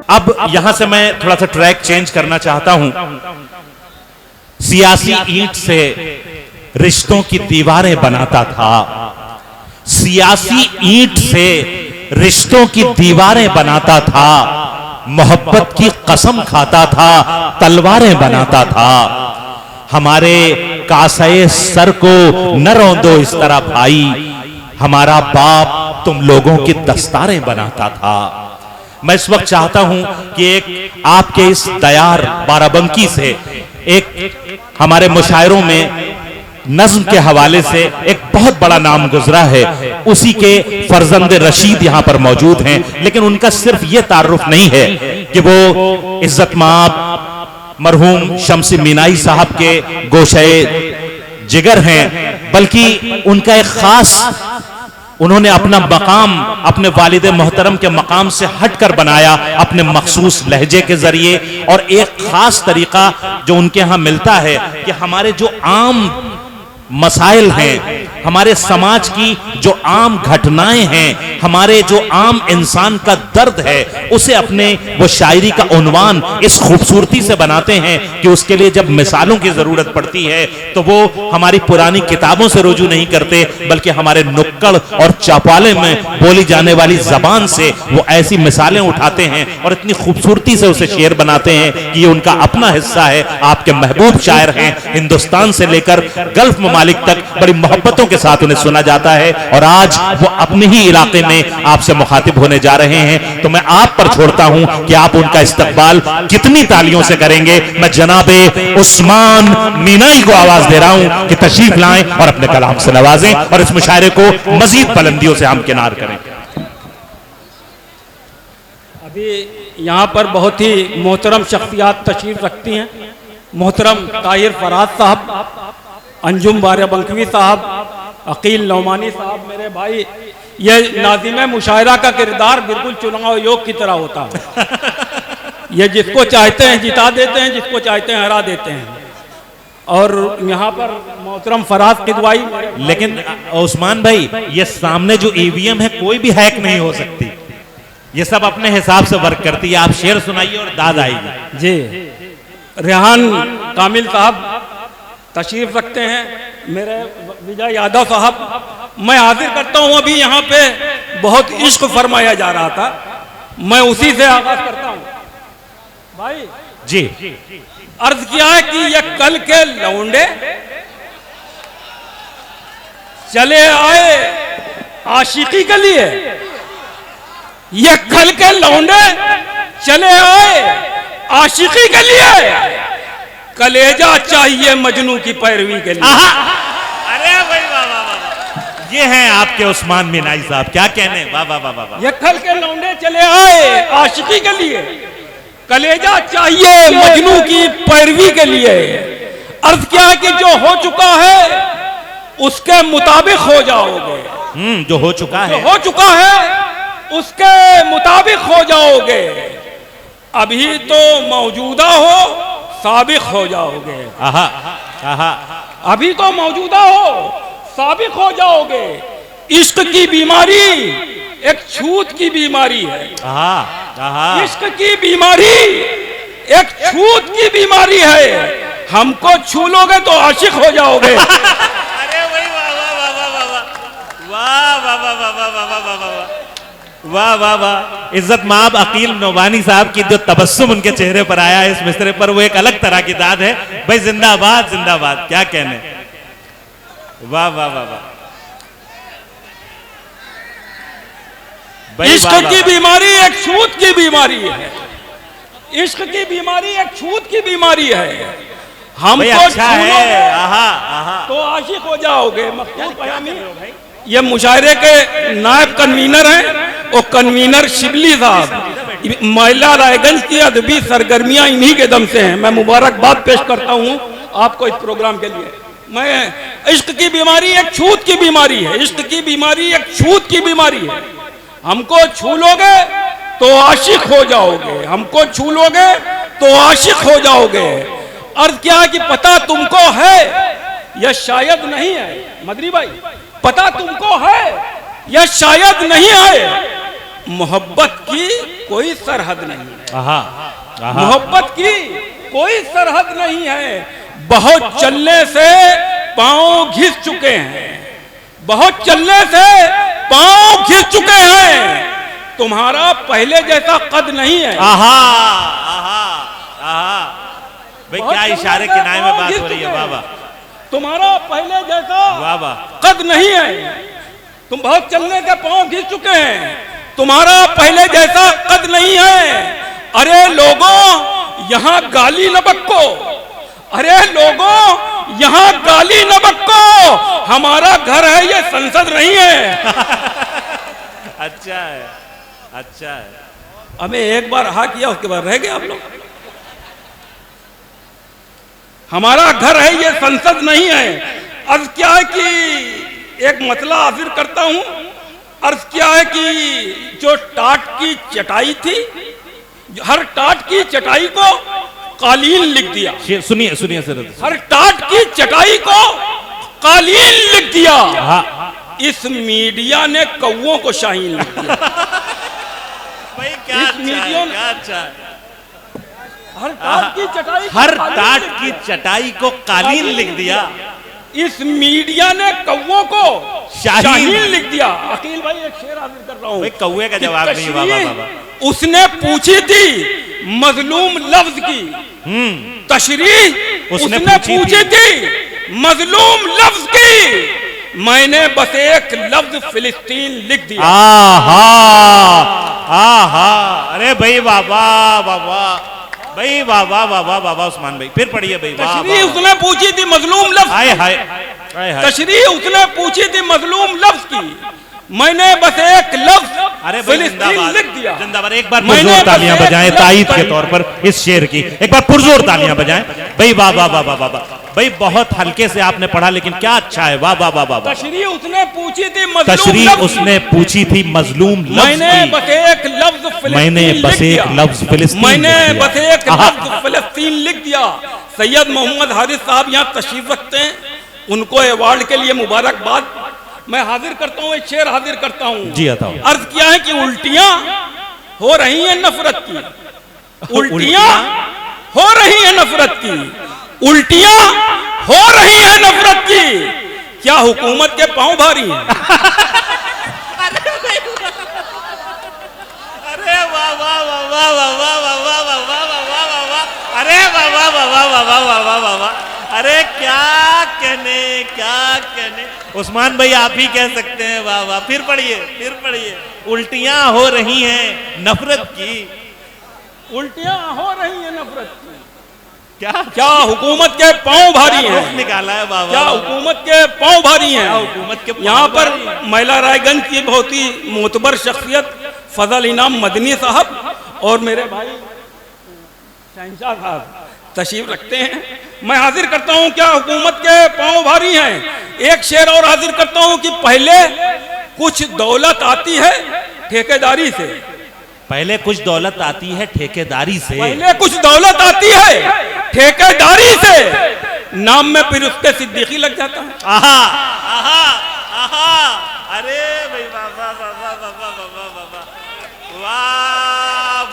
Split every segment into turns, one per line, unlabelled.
अब यहां से मैं थोड़ा सा ट्रैक चेंज करना चाहता हूं। सियासी ईंट से रिश्तों की दीवारें बनाता था, सियासी ईंट से रिश्तों की दीवारें बनाता था, मोहब्बत की कसम खाता था, तलवारें बनाता था। हमारे कासाए सर को न रौंदो इस तरह भाई, हमारा बाप तुम लोगों की दस्तारें बनाता था। मैं इस वक्त चाहता हूं कि एक आपके इस दयार बाराबंकी से एक हमारे मुशायरों में नज्म के हवाले से एक बहुत बड़ा नाम गुजरा है, उसी के फर्जंद रशीद यहां पर मौजूद हैं। लेकिन उनका सिर्फ यह तारुफ नहीं है कि वो इज्जत माब मरहूम शम्सी मीनाई साहब के गोशे जिगर हैं, बल्कि उनका एक खास, उन्होंने अपना मकाम अपने वालिद मोहतरम के मकाम से हटकर बनाया अपने मखसूस लहजे के जरिए। और एक खास तरीका जो उनके यहां मिलता है कि हमारे जो आम मसाइल हैं, हमारे समाज की जो आम घटनाएं हैं, हमारे जो आम इंसान का दर्द है, उसे अपने वो शायरी का उन्वान इस खूबसूरती से बनाते हैं कि उसके लिए जब मिसालों की जरूरत पड़ती है तो वो हमारी पुरानी किताबों से रुजू नहीं करते, बल्कि हमारे नुक्कड़ और चौपाले में बोली जाने वाली जबान से वो ऐसी मिसालें उठाते हैं और इतनी खूबसूरती से उसे शेर बनाते हैं कि ये उनका अपना हिस्सा है। आपके महबूब शायर हैं, हिंदुस्तान से लेकर गल्फ ममालिक तक बड़ी मोहब्बतों के साथ उन्हें सुना जाता है, और आज वो अपने ही इलाके में आपसे मुखातिब होने जा रहे हैं। तो मैं आप पर छोड़ता हूं कि आप उनका इस्तकबाल कितनी तालियों से करेंगे। मैं जनाबे उस्मान मीनाई को आवाज दे रहा हूं कि तशरीफ लाएं और अपने कलाम से नवाजें और इस मुशायरे को मजीद बुलंदियों से हमकिनार करें।
अभी यहां पर बहुत ही मोहतरम शख्सियात तशरीफ रखती हैं। मोहतरम ताहिर फराज साहब, अंजुम बाराबंकी साहब, अकील नौमानी साहब, मेरे भाई। ये नाज़िम मुशायरा का किरदार बिल्कुल चुनाव योग की तरह होता है। ये जिसको चाहते हैं जिता देते हैं, जिसको चाहते हैं हरा देते हैं। और यहाँ पर मोहतरम फराज किदवाई।
लेकिन उस्मान भाई, ये सामने जो ईवीएम है कोई भी हैक नहीं हो सकती, ये सब अपने हिसाब से वर्क करती है। आप शेर सुनाइए और दाद आएगी।
जी, रेहान कामिल साहब तशरीफ रखते हैं, मेरे विजय यादव साहब। मैं हाजिर करता हूं, अभी यहाँ पे बहुत इश्क फरमाया जा रहा था, मैं उसी से आगाज करता हूं भाई
जी।
अर्ज किया है कि ये कल के लौंडे चले आए आशिकी के लिए, ये कल के लौंडे चले आए आशिकी के लिए, कलेजा चाहिए मजनू की पैरवी के लिए।
अरे भाई वाह वाह वाह, ये हैं आपके उस्मान मीनाई साहब, क्या कहने, वाह वाह वाह वाह।
ये खल के लौंडे चले आए आशिकी के लिए, कलेजा चाहिए मजनू की पैरवी के लिए। अर्ज क्या है कि जो हो चुका है उसके मुताबिक हो जाओगे।
जो हो चुका है,
जो हो चुका है उसके मुताबिक हो जाओगे। अभी तो मौजूदा हो साबिक हो जाओगे।
आहा, आहा।
अभी तो मौजूदा हो साबिक हो जाओगे। इश्क की बीमारी एक छूत की बीमारी है।
आहा, आहा।
इश्क की बीमारी एक छूत की बीमारी है, हमको छू लोगे तो आशिक हो जाओगे।
अरे भाई वाह वाह वाह वाह वाह वाह वाह वाह वाह वाह वाह वाह वाह वाह वाह वाह। इज्जत माब अकील नौमानी साहब की जो तबस्सुम उनके चेहरे पर आया है इस मिसरे पर, वो एक अलग तरह की दाद है भाई। जिंदाबाद जिंदाबाद, क्या कहने, वाह वाह वाह वाह।
इश्क की बीमारी एक छूत की बीमारी है, इश्क की बीमारी एक छूत की बीमारी है, हमको
अच्छा है, आहा आहा,
तो आशिक हो जाओगे। मखदूम पयामी ये मुशायरे के नायब कन्वीनर हैं, वो कन्वीनर शिबली साहब। महिला रायगंज की अदबी सरगर्मियां इन्हीं के दम से हैं। मैं मुबारकबाद पेश करता हूं आपको इस प्रोग्राम के लिए। मैं इश्क की बीमारी एक छूत की बीमारी है, इश्क की बीमारी एक छूत की बीमारी है, हमको छू लोगे तो आशिक हो जाओगे, हमको छू लोगे तो आशिक हो जाओगे। अर्ज क्या है कि पता तुमको है या शायद नहीं है, मदरी भाई, पता तुमको है या शायद नहीं है, मोहब्बत की कोई सरहद नहीं है।
आहा, आहा।
मोहब्बत की कोई सरहद नहीं है। बहुत चलने से पांव घिस चुके हैं, बहुत चलने से पांव घिस चुके हैं। तुम्हारा पहले जैसा कद नहीं है।
आहा, आहा, आहा। भाई क्या इशारे किनारे में बात हो रही है। वाह वाह।
तुम्हारा पहले जैसा
वाह वाह
कद नहीं है। तुम बहुत चलने के पांव घिस चुके हैं। तुम्हारा पहले जैसा कद नहीं है। अरे लोगों यहाँ गाली न बक्को, अरे लोगों यहाँ गाली न बक्को, हमारा घर है ये संसद नहीं है।
अच्छा है, अच्छा है।
हमें एक बार हा किया, उसके बाद रह गए आप लोग। हमारा घर है ये संसद नहीं है। अर्ज क्या है कि एक मतला हाजिर करता हूं। अर्ज क्या है कि जो टाट की चटाई थी, हर टाट की चटाई को कालीन लिख दिया।
सुनिए सुनिए सर।
हर टाट की चटाई को कालीन लिख दिया।
हाँ।
इस मीडिया ने कौओं को शाहीन लिख दिया।
भाई क्या
इस
अच्छा है,
मीडिया ने
क्या अच्छा है।
हर टाट की चटाई को
हर
कालीन
टाट
लिख
की
दिया।
चटाई को कालीन लिख दिया।
इस मीडिया ने कौओं को
शाहीन
शाहीन लिख दिया। अकील भाई एक शेर हाजिर कर रहा हूं।
भाई कौए का जवाब नहीं। वाह वाह वाह।
उसने पूछी थी मजलूम लफ्ज की तशरीह, उसने पूछी थी मजलूम लफ्ज की। मैंने बस एक लफ्ज फिलिस्तीन लिख दिया।
आहा, आहा। अरे भाई बाबा बाबा, भाई बाबा बाबा बाबा उस्मान भाई फिर पढ़िए भाई।
तशरीह उसने पूछी थी मजलूम लफ्ज।
हाय हाय हाय हाय।
तशरीह उसने पूछी थी मजलूम लफ्ज की। मैंने बस एक लफ्ज
अरे भाई
फिलिस्तीन लिख दिया।
जिंदाबाद। एक बार
मैंने
पुरजोर
बस
तालियां
एक
बजाएं
लफ्ज
ताईद के
पढ़ी।
तौर पर इस शेर की। एक बार पुरजोर तालियां बजाएं भाई। वाह वाह वाह वाह वाह भाई। बहुत हल्के से आपने पढ़ा लेकिन क्या अच्छा है। वाह वाह वाह वाह।
तशरीह उसने पूछी थी मजलूम
तशरीह
लफ्ज
उसने पूछी थी मजलूम लफ्ज
मैंने
की।
बस एक लफ्ज फिलिस्तीन
मैंने बस
लिख
एक
दिया।
लफ्ज फिलिस्तीन
मैंने
लिख दिया।
बस एक लफ्ज फिलिस्तीन लिख दिया। सैयद मोहम्मद हारिस साहब यहाँ तशरीफ रखते हैं, उनको अवार्ड के लिए मुबारकबाद। मैं हाजिर करता हूँ, एक शेर हाजिर करता हूँ।
जी बताओ।
अर्ज किया है कि उल्टियां हो रही हैं नफरत की, उल्टियां हो रही हैं नफरत की, उल्टियां हो रही हैं नफरत की। क्या हुकूमत के पांव भारी हैं?
अरे वाह वाह वाह वाह वाह वाह वाह वाह वाह वाह वाह वाह वाह। अरे वाह वाह वाह वाह वाह वाह वाह वाह वाह वाह। अरे क्या कहने, क्या कहने। उस्मान भाई आप ही कह सकते हैं। वाह वाह। फिर पढ़िए, फिर पढ़िए। उल्टियां हो रही हैं नफरत की।
उल्टियां हो रही हैं नफरत की।
क्या
क्या हुकूमत के पांव भारी
रुख
हैं?
निकाला है। वाह
क्या
वाह।
हुकूमत के पांव भारी हैं?
हुकूमत के
यहाँ पर महिला रायगंज की बहुत ही मोतबर शख्सियत फजल इनाम मदनी साहब और मेरे भाई शहंशाह साहब तशरीफ रखते हैं। मैं हाजिर करता हूँ क्या हुकूमत के पांव भारी हैं। एक शेर और हाजिर करता हूँ कि पहले कुछ दौलत आती है ठेकेदारी से,
पहले कुछ दौलत आती है ठेकेदारी से।
पहले कुछ दौलत आती है ठेकेदारी से, नाम में फिर उसके सिद्दीकी लग जाता है।
आहा, आहा, आहा। अरे भाई वाह वाह वाह वाह वाह वाह वाह वाह वाह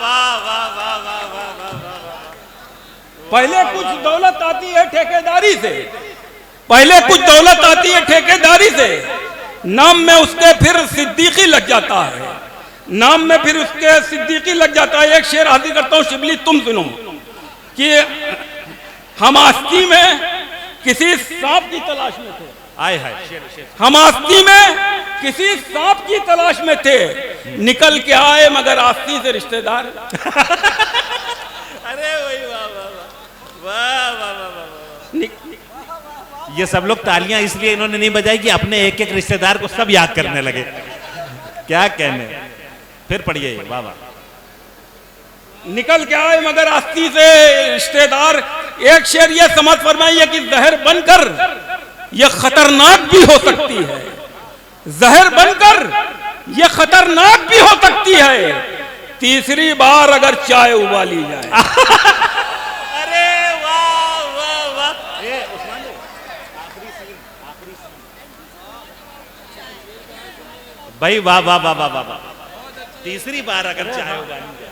वाह वाह वाह वाह वाह वाह वाह वाह।
पहले कुछ दौलत आती है ठेकेदारी से, पहले कुछ दौलत आती है ठेकेदारी से, नाम में उसके फिर सिद्दीकी लग जाता है, नाम में फिर उसके सिद्दीकी लग जाता है। एक शेर हाजिर करता हूँ शिबली, तुम सुनो कि हम आस्ती में किसी सांप की तलाश में थे।
आए हाय।
हम आस्ती में किसी सांप की तलाश में थे, निकल के आए मगर आस्ती से रिश्तेदार।
अरे वही वाह वाह वाह वाह वाह वाह। ये सब लोग तालियां इसलिए इन्होंने नहीं बजाई कि अपने एक एक रिश्तेदार को सब याद करने लगे। क्या कहने। फिर पढ़िए। वाह वाह।
निकल के आए मगर आस्ती से रिश्तेदार। एक शेर ये समझ फरमाइए कि जहर बनकर ये खतरनाक भी हो सकती है, जहर बनकर ये खतरनाक भी हो सकती है, तीसरी बार अगर चाय उबाली जाए।
अरे वाह वाह वाह। ये उस्मान जी भाई वाह वाह वाह वाह वाह वाह। तीसरी बार अगर चाय उबाली जाए।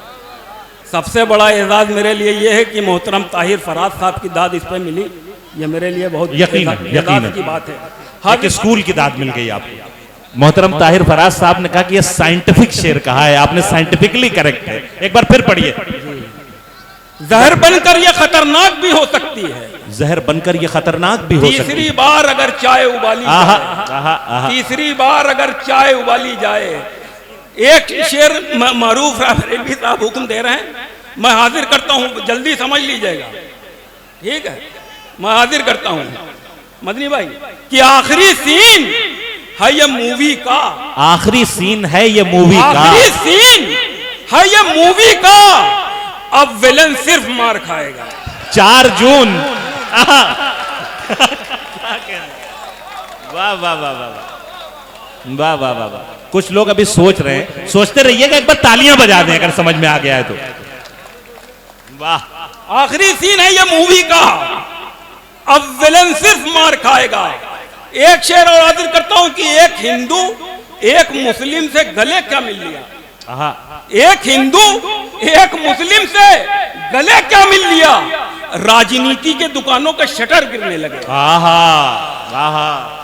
सबसे बड़ा एजाज मेरे लिए ये है कि मोहतरम ताहिर फराज साहब की दाद इस पर मिली, ये मेरे लिए बहुत यकीन की बात है।
हर स्कूल की दाद मिल गई आपको। मोहतरम ताहिर फराज साहब ने कहा कि ये साइंटिफिक शेर कहा है, आपने साइंटिफिकली करेक्ट है। एक बार फिर पढ़िए।
जहर बनकर ये खतरनाक भी हो सकती है,
जहर बनकर ये खतरनाक भी हो सकती है।
तीसरी बार अगर चाय उबाली जाए, तीसरी बार अगर चाय उबाली जाए। एक शेर मारूफ रेलवी साहब हुक्म दे रहे हैं, मैं हाजिर करता हूं, जल्दी समझ लीजिएगा, ठीक है? मैं हाजिर करता हूं मदनी भाई कि आखिरी सीन है ये मूवी का,
आखिरी सीन है ये मूवी का,
आखिरी सीन है ये मूवी का। अब विलन सिर्फ मार खाएगा।
4 जून। वाह वाह वाह वाह वाह वाह वाह वाह। कुछ लोग अभी सोच रहे हैं, सोचते रहिएगा, एक बार तालियां बजा दें अगर समझ में आ गया है तो। वाह।
आखिरी सीन है ये मूवी का, अब विलन सिर्फ मार खाएगा। एक शेर और हाजिर करता हूं कि एक हिंदू एक मुस्लिम से गले क्या मिल लिया। एक हिंदू एक मुस्लिम से गले क्या मिल लिया। राजनीति के दुकानों के शटर गिरने लगे।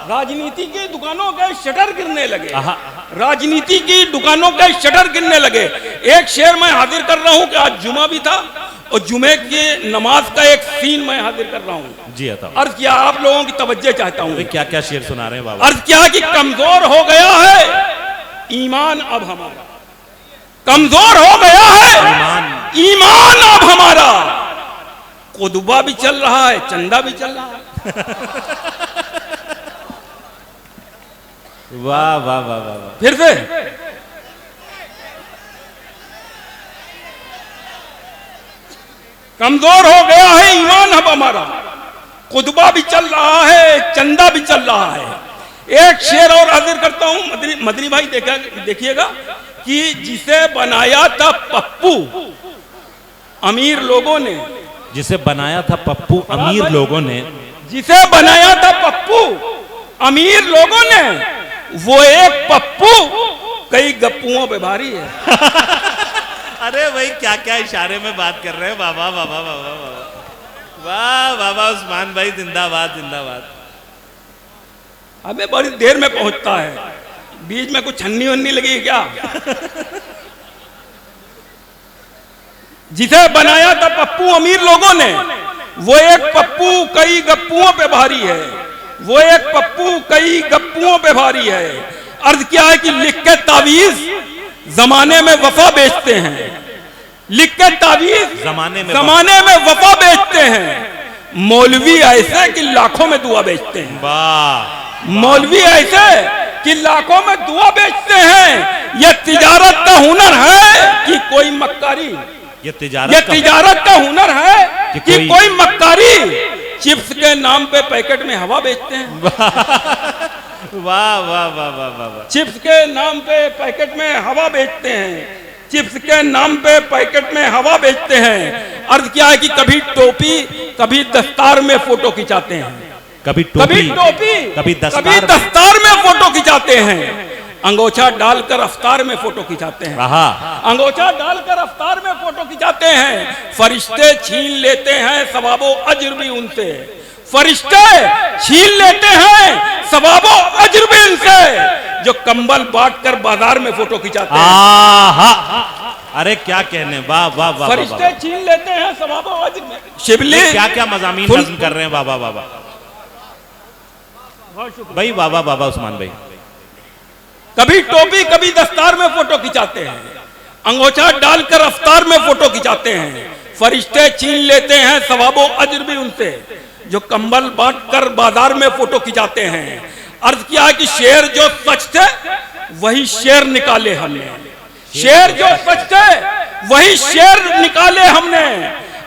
राजनीति की दुकानों के शटर गिरने लगे। राजनीति की दुकानों के शटर गिरने लगे। एक शेर मैं हाजिर कर रहा हूं कि आज जुमा भी था और जुमे की नमाज का एक सीन मैं हाजिर कर रहा हूं।
जी
अर्ज किया, आप लोगों की तवज्जो चाहता हूं।
क्या क्या शेर सुना रहे हैं बाबा?
अर्ज किया कि कमजोर हो गया है ईमान अब हमारा, कमजोर हो गया है ईमान अब हमारा। कुतुबा भी चल रहा है, चंदा भी चल रहा है।
वाह वाह वाह वाह।
फिर से कमजोर हो गया है ईमान अब हमारा, कुतुबा भी चल रहा है, चंदा भी चल रहा है। एक शेर और हाजिर करता हूं मदनी भाई, देखिएगा कि जिसे बनाया था पप्पू अमीर लोगों ने,
जिसे बनाया था पप्पू अमीर लोगों ने,
जिसे बनाया था पप्पू अमीर लोगों ने, वो एक पप्पू कई गप्पुओं पे भारी है।
अरे भाई क्या क्या इशारे में बात कर रहे हैं बाबा बाबा बाबा बाबा। वाह बाबा उस्मान भाई, जिंदाबाद जिंदाबाद।
अबे बड़ी देर में पहुंचता है, बीच में कुछ छन्नी वन्नी लगी क्या? जिसे बनाया था पप्पू अमीर लोगों ने, वो एक पप्पू कई गप्पुओं पे भारी है, वो एक पप्पू कई गप्पुओं पे भारी है। अर्ज क्या है कि लिख के तावीज जमाने में वफा बेचते हैं, लिख के तावीज जमाने में वफा बेचते हैं। मौलवी ऐसे कि लाखों में दुआ बेचते हैं।
वाह।
मौलवी ऐसे कि लाखों में दुआ बेचते हैं। यह तिजारत का हुनर है कि कोई मक्कारी,
ये तिजारत
का हुनर है कि कोई मक्कारी। चिप्स के नाम पे पैकेट में हवा बेचते हैं।
वाह वाह वाह वाह वाह।
चिप्स के नाम पे पैकेट में हवा बेचते हैं, चिप्स के नाम पे पैकेट में हवा बेचते हैं। अर्ज क्या है कि कभी टोपी कभी दस्तार में फोटो खिंचाते हैं,
कभी टोपी
कभी दस्तार में फोटो खिंचाते हैं। अंगोछा डालकर अफ्तार में फोटो खिंचाते हैं, अंगोछा डालकर अफ्तार में फोटो खिंचाते हैं। फरिश्ते छीन लेते हैं सवाबो अज्र भी उनसे, फरिश्ते छीन लेते हैं सवाबो अज्र भी उनसे, जो कंबल बांटकर बाजार में फोटो खिंचाते हैं।
अरे क्या कहने, वाह वाह वाह।
फरिश्ते छीन लेते हैं सवाबो अज्र में। शिबली
क्या क्या मज़ामीन नज़्म कर रहे हैं बाबा बाबा भाई, बाबा बाबा उस्मान भाई।
कभी टोपी कभी दस्तार में फोटो खिंचाते हैं, अंगोछा डालकर अफ्तार में फोटो खिंचाते हैं। फरिश्ते छीन लेते हैं सवाबो अज्र भी उनसे, जो कंबल बांटकर बाजार में फोटो खिंचाते हैं। अर्ज किया है कि शेर जो सच थे वही शेर निकाले हमने, शेर जो सच थे वही शेर निकाले हमने।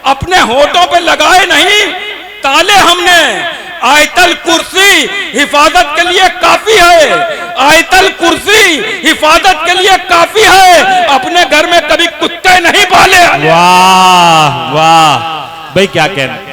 अपने होठों पे लगाए नहीं ताले हमने। आयतल कुर्सी हिफाजत के लिए काफी है, आयतल कुर्सी हिफाजत के लिए काफी है। अपने घर में कभी कुत्ते नहीं पाले।
वाह वाह भाई, क्या कहना।